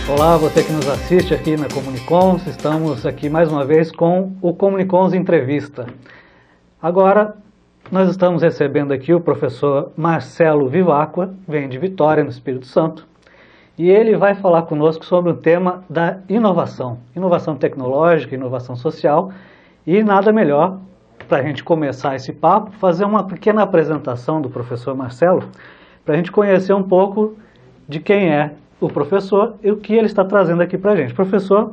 Olá, você que nos assiste aqui na Comunicons, estamos aqui mais uma vez com o Comunicons Entrevista. Agora, nós estamos recebendo aqui o professor Marcelo Vivacqua, vem de Vitória, no Espírito Santo, e ele vai falar conosco sobre o tema da inovação tecnológica, inovação social, e nada melhor para a gente começar esse papo, fazer uma pequena apresentação do professor Marcelo, para a gente conhecer um pouco de quem é o professor e o que ele está trazendo aqui para a gente. O professor,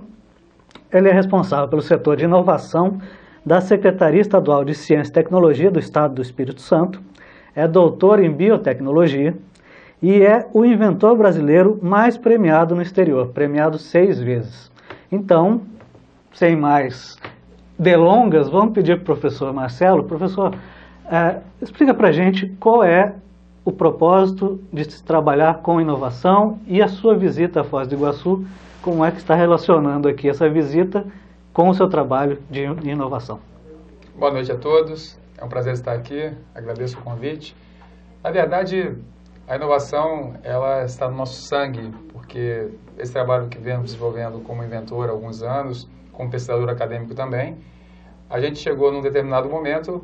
ele é responsável pelo setor de inovação da Secretaria Estadual de Ciência e Tecnologia do Estado do Espírito Santo, é doutor em biotecnologia e é o inventor brasileiro mais premiado no exterior, premiado 6 vezes. Então, sem mais delongas, vamos pedir para o professor Marcelo. Professor, explica para a gente qual é o propósito de se trabalhar com inovação e a sua visita a Foz do Iguaçu, como é que está relacionando aqui essa visita com o seu trabalho de inovação. Boa noite a todos, é um prazer estar aqui, agradeço o convite. Na verdade, a inovação ela está no nosso sangue, porque esse trabalho que vemos desenvolvendo como inventor há alguns anos, como pesquisador acadêmico também, a gente chegou num determinado momento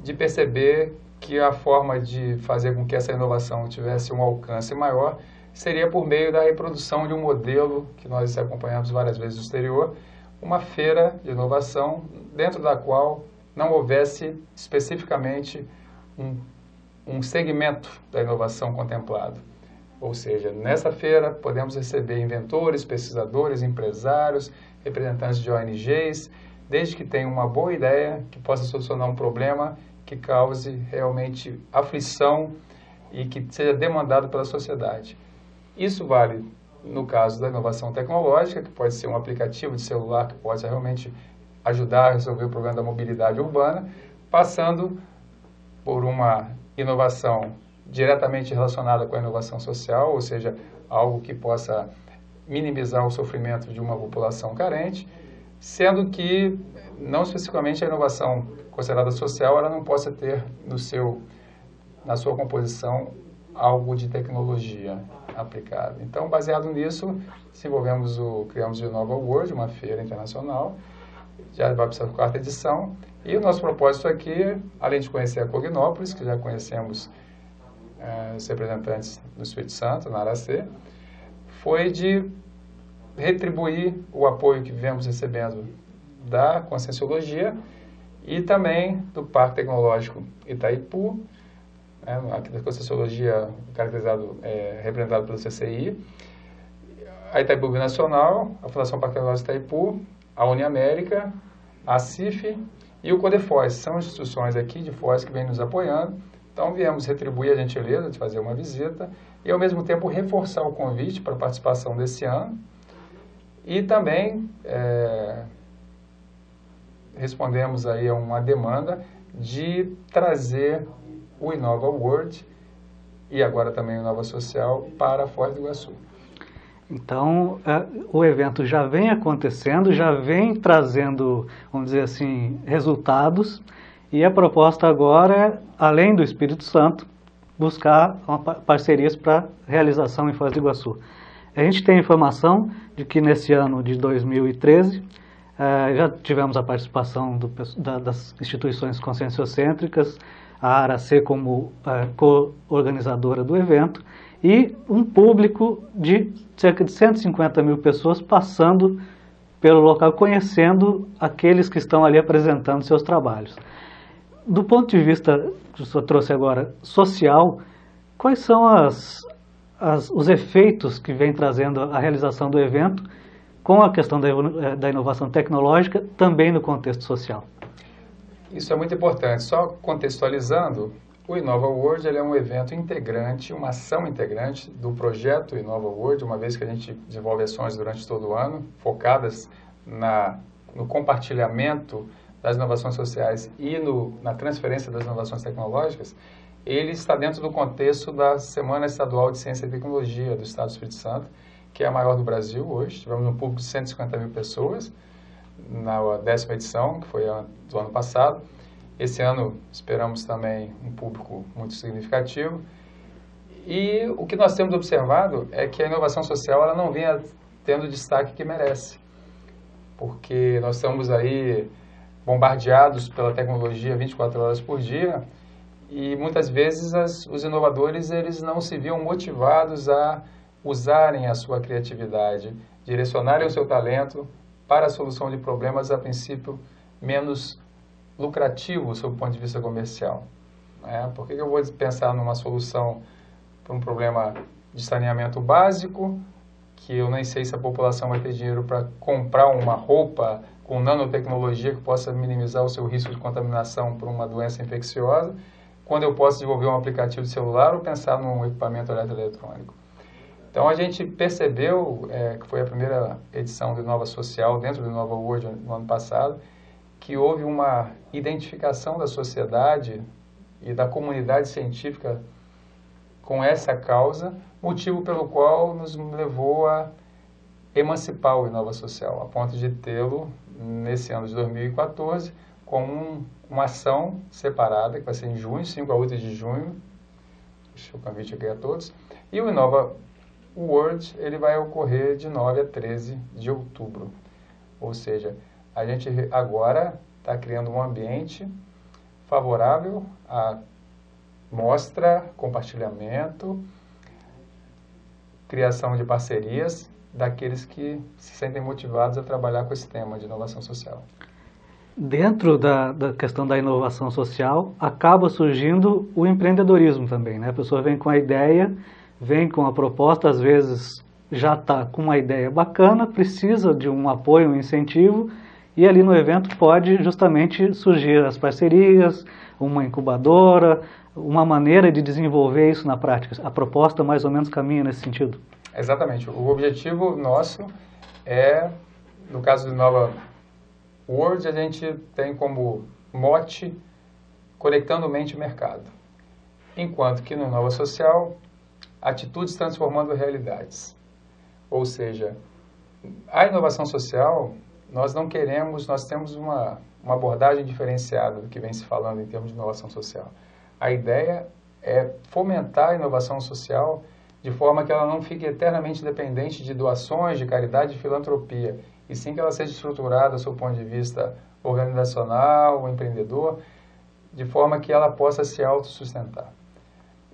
de perceber que a forma de fazer com que essa inovação tivesse um alcance maior seria por meio da reprodução de um modelo que nós acompanhamos várias vezes no exterior, uma feira de inovação dentro da qual não houvesse especificamente um segmento da inovação contemplado. Ou seja, nessa feira podemos receber inventores, pesquisadores, empresários, representantes de ONGs, desde que tenham uma boa ideia que possa solucionar um problema que cause realmente aflição e que seja demandado pela sociedade. Isso vale no caso da inovação tecnológica, que pode ser um aplicativo de celular que pode realmente ajudar a resolver o problema da mobilidade urbana, passando por uma inovação diretamente relacionada com a inovação social, ou seja, algo que possa minimizar o sofrimento de uma população carente, sendo que não especificamente a inovação considerada social, ela não possa ter na sua composição algo de tecnologia aplicada. Então, baseado nisso, criamos o Innova World, uma feira internacional, já vai para a 4ª edição, e o nosso propósito aqui, além de conhecer a Cognópolis, que já conhecemos os representantes do Espírito Santo, na Aracê, foi de retribuir o apoio que vivemos recebendo da Conscienciologia e também do Parque Tecnológico Itaipu, aqui da Conscienciologia representado pelo CCI, a Itaipu Nacional, a Fundação Parque Tecnológico Itaipu, a Uniamérica, a CIF e o CODEFOZ. São instituições aqui de Foz que vêm nos apoiando. Então viemos retribuir a gentileza de fazer uma visita e ao mesmo tempo reforçar o convite para a participação desse ano e também respondemos aí a uma demanda de trazer o Innova World e agora também o Innova Social para Foz do Iguaçu. Então, o evento já vem acontecendo, já vem trazendo, vamos dizer assim, resultados, e a proposta agora é, além do Espírito Santo, buscar parcerias para realização em Foz do Iguaçu. A gente tem informação de que nesse ano de 2013, já tivemos a participação das instituições conscienciocêntricas, a Aracê como co-organizadora do evento, e um público de cerca de 150 mil pessoas passando pelo local, conhecendo aqueles que estão ali apresentando seus trabalhos. Do ponto de vista, que o senhor trouxe agora, social, quais são os efeitos que vem trazendo a realização do evento com a questão da inovação tecnológica, também no contexto social? Isso é muito importante. Só contextualizando, o Innova World ele é um evento integrante, uma ação integrante do projeto Innova World, uma vez que a gente desenvolve ações durante todo o ano, focadas no compartilhamento das inovações sociais e na transferência das inovações tecnológicas. Ele está dentro do contexto da Semana Estadual de Ciência e Tecnologia do Estado do Espírito Santo, que é a maior do Brasil hoje. Tivemos um público de 150 mil pessoas na 10ª edição, que foi do ano passado. Esse ano esperamos também um público muito significativo. E o que nós temos observado é que a inovação social ela não vem tendo o destaque que merece, porque nós estamos aí bombardeados pela tecnologia 24 horas por dia e muitas vezes os inovadores eles não se viam motivados a usarem a sua criatividade, direcionarem o seu talento para a solução de problemas, a princípio, menos lucrativos sob o ponto de vista comercial. Por que eu vou pensar numa solução para um problema de saneamento básico, que eu nem sei se a população vai ter dinheiro para comprar uma roupa com nanotecnologia que possa minimizar o seu risco de contaminação por uma doença infecciosa, quando eu posso desenvolver um aplicativo de celular ou pensar num equipamento eletroeletrônico. Então, a gente percebeu, que foi a primeira edição do Inova Social, dentro do Inova World, no ano passado, que houve uma identificação da sociedade e da comunidade científica com essa causa, motivo pelo qual nos levou a emancipar o Inova Social, a ponto de tê-lo, nesse ano de 2014, como uma ação separada, que vai ser em junho, 5 a 8 de junho, deixa o convite aqui a todos, e o Inova World ele vai ocorrer de 9 a 13 de outubro. Ou seja, a gente agora está criando um ambiente favorável a mostra, compartilhamento, criação de parcerias daqueles que se sentem motivados a trabalhar com esse tema de inovação social. Dentro da questão da inovação social, acaba surgindo o empreendedorismo também, né? A pessoa vem com a ideia, vem com a proposta, às vezes já está com uma ideia bacana, precisa de um apoio, um incentivo, e ali no evento pode justamente surgir as parcerias, uma incubadora, uma maneira de desenvolver isso na prática. A proposta mais ou menos caminha nesse sentido. Exatamente. O objetivo nosso é, no caso do Inova World, a gente tem como mote conectando mente e mercado. Enquanto que no Inova Social, atitudes transformando realidades. Ou seja, a inovação social, nós não queremos, nós temos uma abordagem diferenciada do que vem se falando em termos de inovação social. A ideia é fomentar a inovação social de forma que ela não fique eternamente dependente de doações, de caridade e de filantropia, e sim que ela seja estruturada do seu ponto de vista organizacional, empreendedor, de forma que ela possa se autossustentar.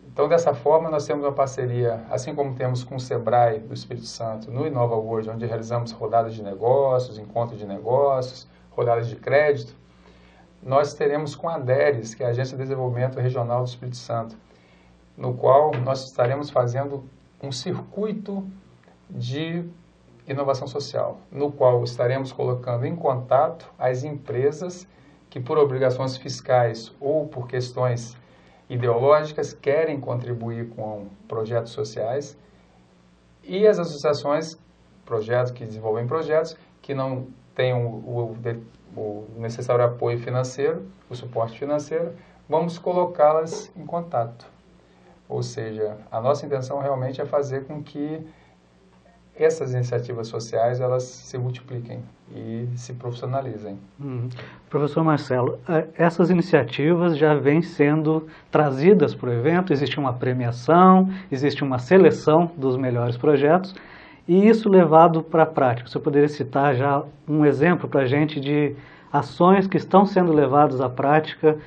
Então, dessa forma, nós temos uma parceria, assim como temos com o Sebrae do Espírito Santo, no Inova World, onde realizamos rodadas de negócios, encontros de negócios, rodadas de crédito. Nós teremos com a ADERES, que é a Agência de Desenvolvimento Regional do Espírito Santo, no qual nós estaremos fazendo um circuito de inovação social, no qual estaremos colocando em contato as empresas que, por obrigações fiscais ou por questões ideológicas, querem contribuir com projetos sociais, e as associações, projetos que desenvolvem projetos, que não tenham o necessário apoio financeiro, o suporte financeiro, vamos colocá-las em contato. Ou seja, a nossa intenção realmente é fazer com que essas iniciativas sociais elas se multipliquem e se profissionalizem. Professor Marcelo, essas iniciativas já vêm sendo trazidas para o evento, existe uma premiação, existe uma seleção dos melhores projetos, e isso levado para a prática. Você poderia citar já um exemplo para a gente de ações que estão sendo levadas à prática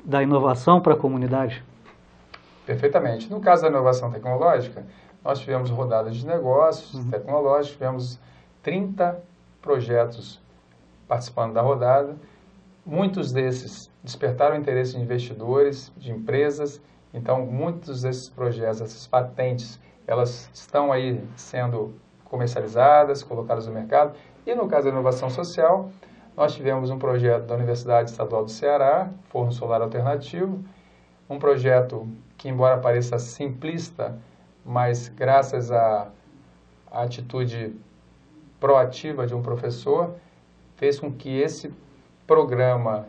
da inovação para a comunidade? Perfeitamente. No caso da inovação tecnológica, nós tivemos rodadas de negócios tecnológicos, tivemos 30 projetos participando da rodada. Muitos desses despertaram o interesse de investidores, de empresas. Então, muitos desses projetos, essas patentes, elas estão aí sendo comercializadas, colocadas no mercado. E no caso da inovação social, nós tivemos um projeto da Universidade Estadual do Ceará, Forno Solar Alternativo, um projeto que, embora pareça simplista, mas graças à atitude proativa de um professor, fez com que esse programa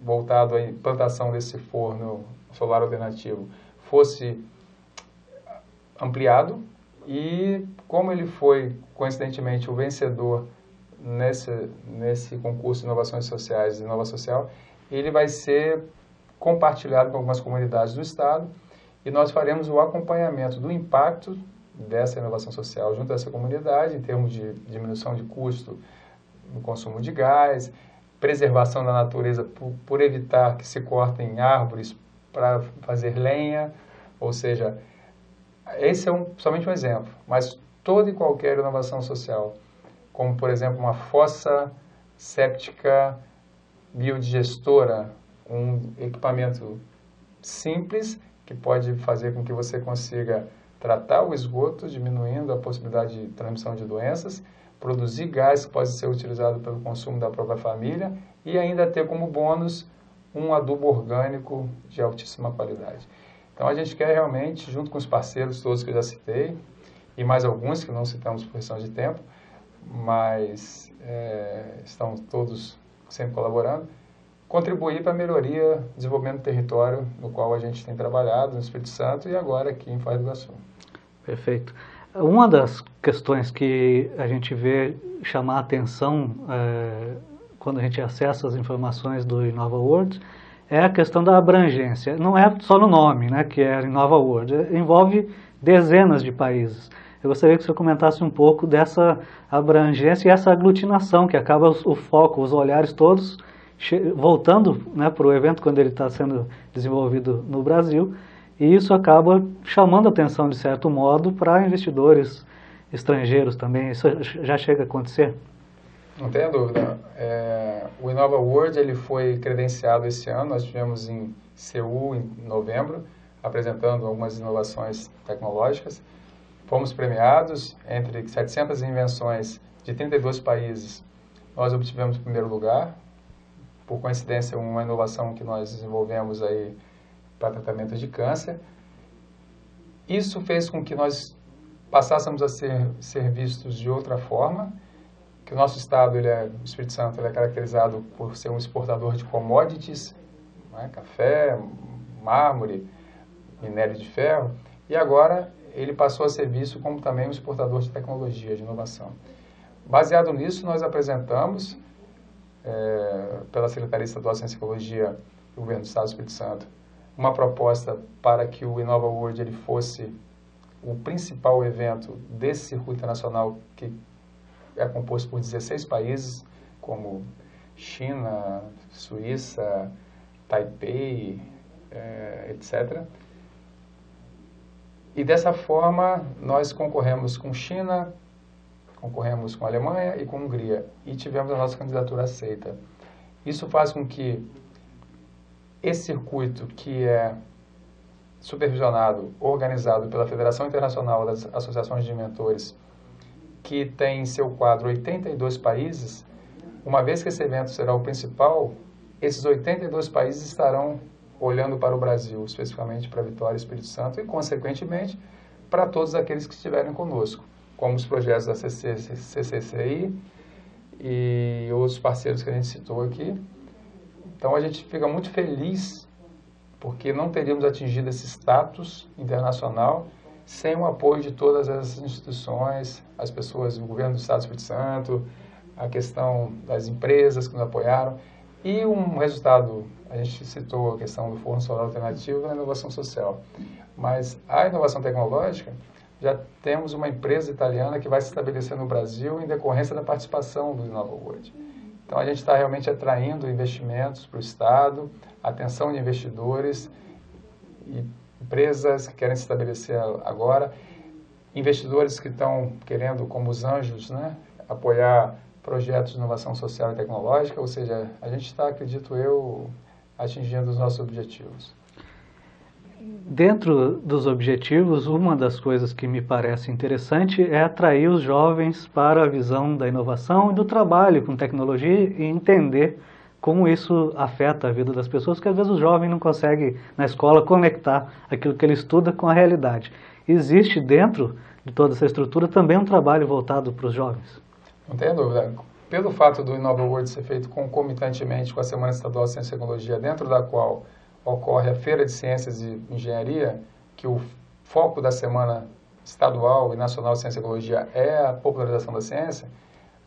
voltado à implantação desse forno solar alternativo fosse ampliado, e como ele foi, coincidentemente, o vencedor nesse concurso de inovações sociais e Inova Social, ele vai ser compartilhado com algumas comunidades do Estado, e nós faremos o acompanhamento do impacto dessa inovação social junto a essa comunidade, em termos de diminuição de custo no consumo de gás, preservação da natureza por evitar que se cortem árvores para fazer lenha, ou seja, esse é somente um exemplo, mas toda e qualquer inovação social, como por exemplo uma fossa séptica biodigestora, um equipamento simples que pode fazer com que você consiga tratar o esgoto, diminuindo a possibilidade de transmissão de doenças, produzir gás que pode ser utilizado pelo consumo da própria família e ainda ter como bônus um adubo orgânico de altíssima qualidade. Então a gente quer realmente, junto com os parceiros todos que eu já citei, e mais alguns que não citamos por questão de tempo, mas estão todos sempre colaborando, contribuir para a melhoria, desenvolvimento do território no qual a gente tem trabalhado no Espírito Santo e agora aqui em Foz do Iguaçu. Perfeito. Uma das questões que a gente vê chamar a atenção quando a gente acessa as informações do Innova World é a questão da abrangência. Não é só no nome, né, que é Innova World, envolve dezenas de países. Eu gostaria que você comentasse um pouco dessa abrangência e essa aglutinação que acaba o foco, os olhares todos voltando, né, para o evento quando ele está sendo desenvolvido no Brasil, e isso acaba chamando a atenção, de certo modo, para investidores estrangeiros também. Isso já chega a acontecer? Não tenha dúvida. O Innova World ele foi credenciado esse ano, nós tivemos em Seul, em novembro, apresentando algumas inovações tecnológicas. Fomos premiados entre 700 invenções de 32 países. Nós obtivemos o primeiro lugar. Por coincidência, uma inovação que nós desenvolvemos aí para tratamento de câncer. Isso fez com que nós passássemos a ser vistos de outra forma, que o nosso estado, o Espírito Santo, ele é caracterizado por ser um exportador de commodities, né, café, mármore, minério de ferro, e agora ele passou a ser visto como também um exportador de tecnologia, de inovação. Baseado nisso, nós apresentamos, pela Secretaria Estadual de Ciência e Tecnologia do Governo do Estado do Espírito Santo, uma proposta para que o Innova World ele fosse o principal evento desse circuito internacional que é composto por 16 países, como China, Suíça, Taipei, etc. E dessa forma, nós concorremos com China, concorremos com a Alemanha e com a Hungria, e tivemos a nossa candidatura aceita. Isso faz com que esse circuito, que é supervisionado, organizado pela Federação Internacional das Associações de Inventores, que tem em seu quadro 82 países, uma vez que esse evento será o principal, esses 82 países estarão olhando para o Brasil, especificamente para Vitória e Espírito Santo, e, consequentemente, para todos aqueles que estiverem conosco, como os projetos da CCCI e outros parceiros que a gente citou aqui. Então, a gente fica muito feliz porque não teríamos atingido esse status internacional sem o apoio de todas as instituições, as pessoas do governo do Estado do Espírito Santo, a questão das empresas que nos apoiaram e um resultado, a gente citou a questão do forno solar alternativo na inovação social, mas a inovação tecnológica, já temos uma empresa italiana que vai se estabelecer no Brasil em decorrência da participação do Innova World. Então, a gente está realmente atraindo investimentos para o Estado, atenção de investidores e empresas que querem se estabelecer agora, investidores que estão querendo, como os anjos, né, apoiar projetos de inovação social e tecnológica, ou seja, a gente está, acredito eu, atingindo os nossos objetivos. Dentro dos objetivos, uma das coisas que me parece interessante é atrair os jovens para a visão da inovação e do trabalho com tecnologia e entender como isso afeta a vida das pessoas, porque às vezes o jovem não consegue, na escola, conectar aquilo que ele estuda com a realidade. Existe dentro de toda essa estrutura também um trabalho voltado para os jovens? Não tenha dúvida. Pelo fato do Innova World ser feito concomitantemente com a Semana Estadual de Ciência e Tecnologia, dentro da qual ocorre a Feira de Ciências e Engenharia, que o foco da Semana Estadual e Nacional de Ciência e Tecnologia é a popularização da ciência,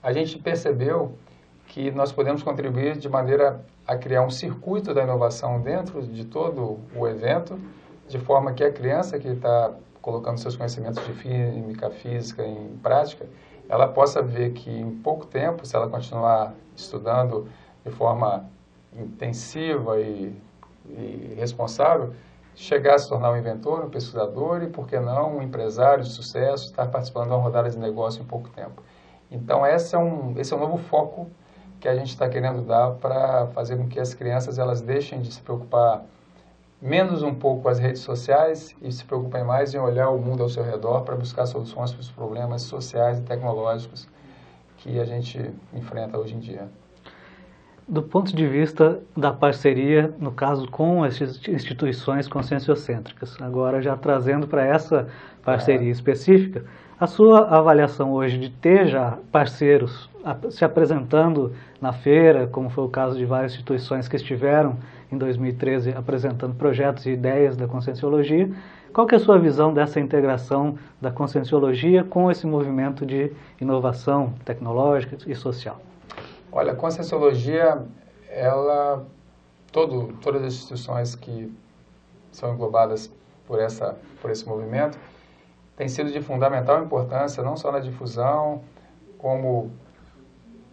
a gente percebeu que nós podemos contribuir de maneira a criar um circuito da inovação dentro de todo o evento, de forma que a criança que está colocando seus conhecimentos de química, física em prática, ela possa ver que em pouco tempo, se ela continuar estudando de forma intensiva e responsável, chegar a se tornar um inventor, um pesquisador e, por que não, um empresário de sucesso, estar participando de uma rodada de negócio em pouco tempo. Então, esse é um novo foco que a gente está querendo dar para fazer com que as crianças elas deixem de se preocupar menos um pouco com as redes sociais e se preocupem mais em olhar o mundo ao seu redor para buscar soluções para os problemas sociais e tecnológicos que a gente enfrenta hoje em dia. Do ponto de vista da parceria, no caso, com as instituições conscienciocêntricas, agora já trazendo para essa parceria específica, a sua avaliação hoje de ter já parceiros se apresentando na feira, como foi o caso de várias instituições que estiveram em 2013 apresentando projetos e ideias da Conscienciologia, qual que é a sua visão dessa integração da Conscienciologia com esse movimento de inovação tecnológica e social? Olha, a Conscienciologia, todas as instituições que são englobadas por esse movimento, tem sido de fundamental importância, não só na difusão, como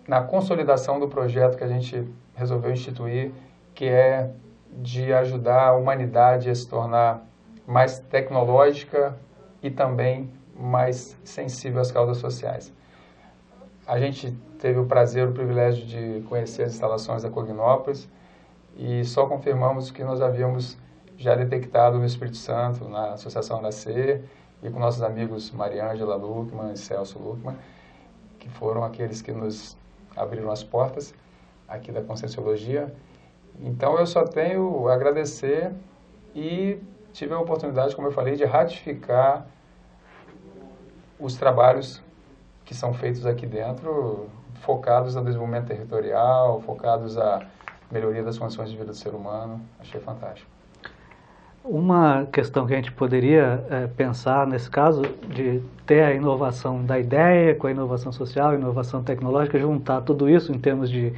na consolidação do projeto que a gente resolveu instituir, que é de ajudar a humanidade a se tornar mais tecnológica e também mais sensível às causas sociais. A gente teve o prazer, o privilégio de conhecer as instalações da Cognópolis e só confirmamos o que nós havíamos já detectado no Espírito Santo, na Associação Nascer, e com nossos amigos Mariângela Luckmann e Celso Luckmann, que foram aqueles que nos abriram as portas aqui da Conscienciologia. Então eu só tenho a agradecer e tive a oportunidade, como eu falei, de ratificar os trabalhos que são feitos aqui dentro, focados no desenvolvimento territorial, focados à melhoria das condições de vida do ser humano. Achei fantástico. Uma questão que a gente poderia pensar nesse caso, de ter a inovação da ideia com a inovação social, inovação tecnológica, juntar tudo isso em termos de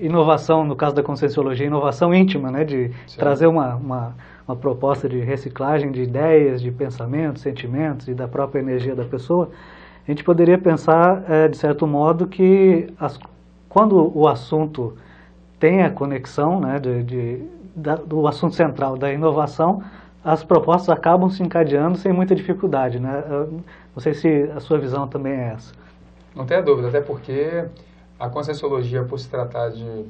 inovação, no caso da Conscienciologia, inovação íntima, né, de trazer uma proposta de reciclagem de ideias, de pensamentos, sentimentos e da própria energia da pessoa. A gente poderia pensar, de certo modo, que quando o assunto tem a conexão, né, do assunto central da inovação, as propostas acabam se encadeando sem muita dificuldade, né? Não sei se a sua visão também é essa. Não tenha dúvida, até porque a Conscienciologia, por se tratar de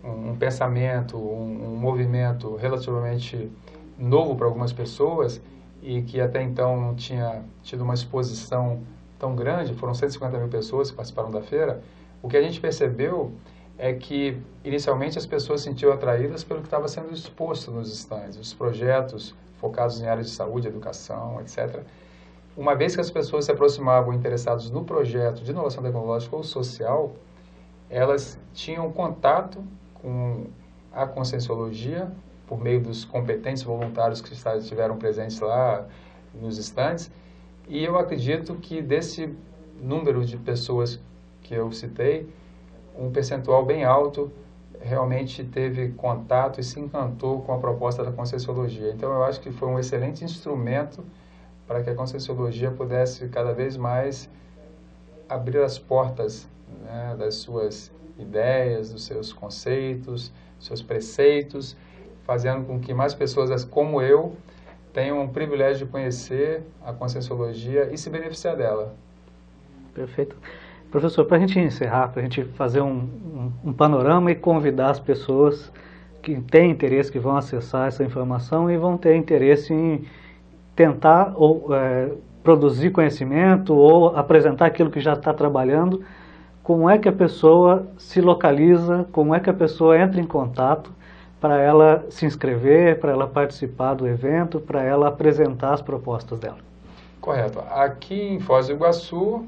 um pensamento, um movimento relativamente novo para algumas pessoas e que até então não tinha tido uma exposição tão grande, foram 150 mil pessoas que participaram da feira, o que a gente percebeu é que, inicialmente, as pessoas se sentiam atraídas pelo que estava sendo exposto nos stands, os projetos focados em áreas de saúde, educação, etc. Uma vez que as pessoas se aproximavam interessadas no projeto de inovação tecnológica ou social, elas tinham contato com a Conscienciologia por meio dos competentes voluntários que estiveram presentes lá nos stands, e eu acredito que desse número de pessoas que eu citei, um percentual bem alto realmente teve contato e se encantou com a proposta da Conscienciologia. Então, eu acho que foi um excelente instrumento para que a Conscienciologia pudesse cada vez mais abrir as portas, né, das suas ideias, dos seus conceitos, dos seus preceitos, fazendo com que mais pessoas como eu tenham o privilégio de conhecer a Conscienciologia e se beneficiar dela. Perfeito. Professor, para a gente encerrar, para a gente fazer um panorama e convidar as pessoas que têm interesse, que vão acessar essa informação e vão ter interesse em tentar produzir conhecimento ou apresentar aquilo que já está trabalhando, como é que a pessoa se localiza, como é que a pessoa entra em contato para ela se inscrever, para ela participar do evento, para ela apresentar as propostas dela. Correto. Aqui em Foz do Iguaçu,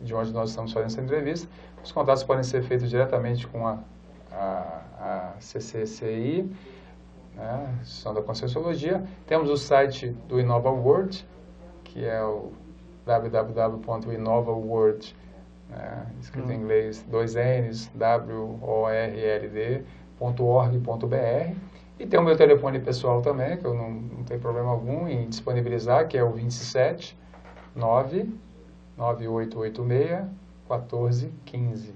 de onde nós estamos fazendo essa entrevista, os contatos podem ser feitos diretamente com a CCCI, né, Instituição da Conscienciologia. Temos o site do Inova World, que é o www.inovaworld, né, escrito em inglês, 2 N's, WORLD.org.br. E tem o meu telefone pessoal também, que eu não tenho problema algum em disponibilizar, que é o 27 99886 1415.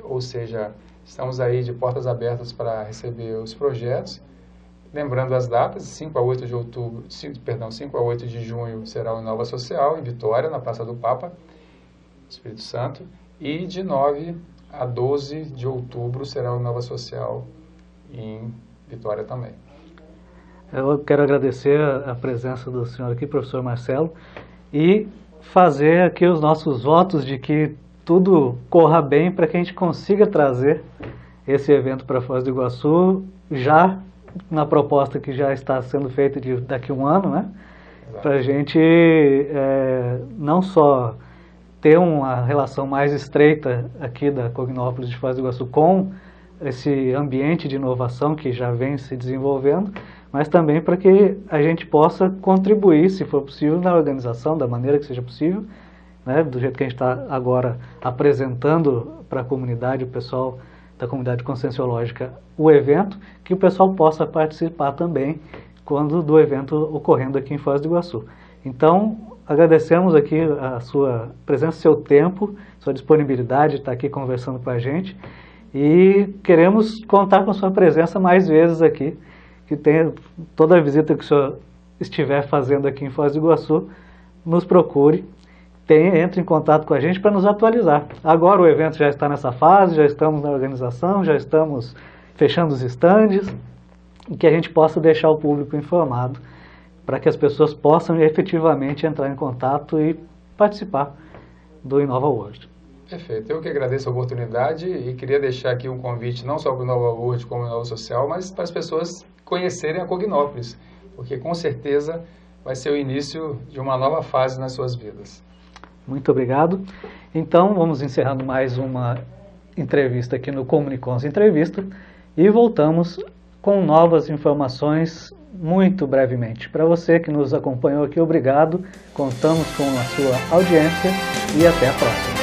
Ou seja, estamos aí de portas abertas para receber os projetos. Lembrando as datas, 5 a 8 de junho será o Inova Social, em Vitória, na Praça do Papa, Espírito Santo. E de 9 a 12 de outubro será o Inova Social em Vitória também. Eu quero agradecer a presença do senhor aqui, professor Marcelo, e fazer aqui os nossos votos de que tudo corra bem para que a gente consiga trazer esse evento para Foz do Iguaçu já na proposta que já está sendo feita daqui a um ano, né? Para a gente não só ter uma relação mais estreita aqui da Cognópolis de Foz do Iguaçu com esse ambiente de inovação que já vem se desenvolvendo, mas também para que a gente possa contribuir, se for possível, na organização, da maneira que seja possível, né, do jeito que a gente está agora apresentando para a comunidade, o pessoal da comunidade conscienciológica, o evento, que o pessoal possa participar também quando do evento ocorrendo aqui em Foz do Iguaçu. Então, agradecemos aqui a sua presença, seu tempo, sua disponibilidade de estar aqui conversando com a gente e queremos contar com a sua presença mais vezes aqui, que tenha toda a visita que o senhor estiver fazendo aqui em Foz do Iguaçu, nos procure, entre em contato com a gente para nos atualizar. Agora o evento já está nessa fase, já estamos na organização, já estamos fechando os estandes, e que a gente possa deixar o público informado para que as pessoas possam efetivamente entrar em contato e participar do Inova World. Perfeito. Eu que agradeço a oportunidade e queria deixar aqui um convite não só para o Inova World como o Inova Social, mas para as pessoas conhecerem a Cognópolis, porque com certeza vai ser o início de uma nova fase nas suas vidas. Muito obrigado. Então, vamos encerrando mais uma entrevista aqui no Comunicons Entrevista e voltamos com novas informações muito brevemente. Para você que nos acompanhou aqui, obrigado. Contamos com a sua audiência e até a próxima.